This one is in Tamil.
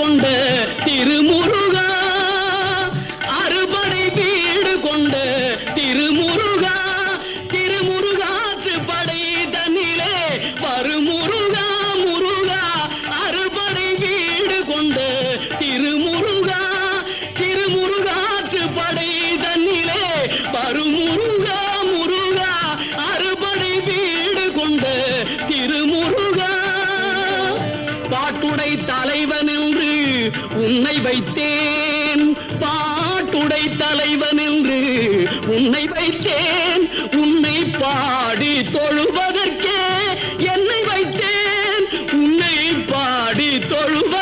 கொண்ட திருமுருகா, அறுபடை வீடு கொண்ட திருமுருகா, திருமுருகாற்று படை தன்னிலே வருமுருகா முருகா, அறுபடை வீடு கொண்ட திருமுருகா, திருமுருகாற்று படை தன்னிலே வருமுருகா முருகா, அறுபடை வீடு கொண்ட திருமுருகா. பாட்டுடை தலைவன் என்று உன்னை வைத்தேன், பாட்டுடை தலைவன் என்று உன்னை வைத்தேன், உன்னை பாடி தொழுவதற்கே என்னை வைத்தேன், உன்னை பாடி தொழுவ